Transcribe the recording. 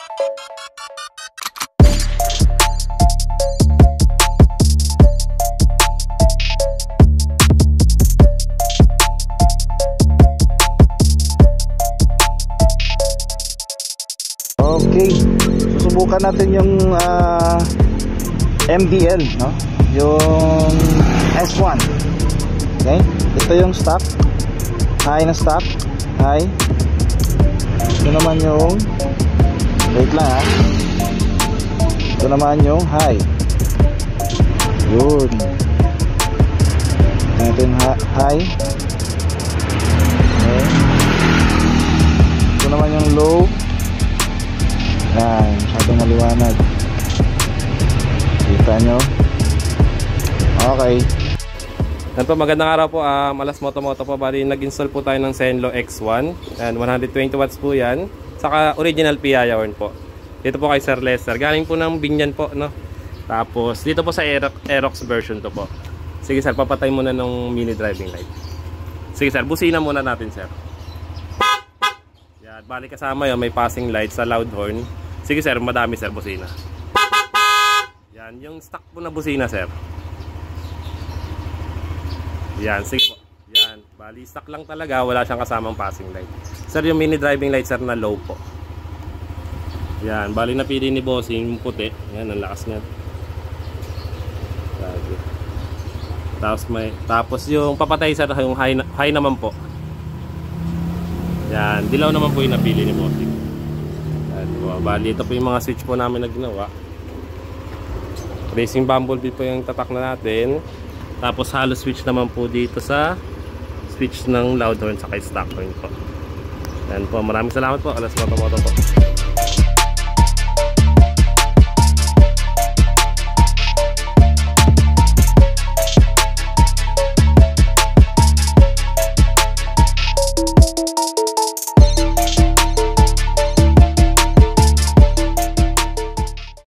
Okay, susubukan natin yung MDL, no? Yung S1. Okay, ito yung stock, high na stock, high. Ito naman yung, wait lang ha, ito naman yung high. Yun, ito yung high. Okay, ito naman yung low. Yan, masyadong maliwanag. Kita nyo? Okay. Yan po, magandang araw po. Alas Moto po. Bali, nag-install po tayo ng Zenlo X1. And 120 watts po yan. Saka original PIA horn po. Dito po kay Sir Lester. Galing po ng Binyan po, no? Tapos, dito po sa Aerox version to po. Sige sir, papatay muna ng mini driving light. Sige sir, busina muna natin sir. Yan, bali kasama yun, may passing light sa loud horn. Sige sir, madami sir, busina. Yan, yung stock po na busina sir. Yan, sige po. Yan, bali stock lang talaga, wala siyang kasamang passing light. Sir, yung mini driving light sir na low po. Yan, bali napili ni bossing puti. Yan, ang lakas niya. Tapos yung papatay sir, yung high naman po. Yan, dilaw naman po yung napili ni bossing. Bali, ito po yung mga switch po namin na ginawa. Racing Bumblebee po yung tatak na natin. Tapos hollow switch naman po dito sa switch ng loud horn sa stock horn po. Yan po, maraming salamat po. Alas Moto po.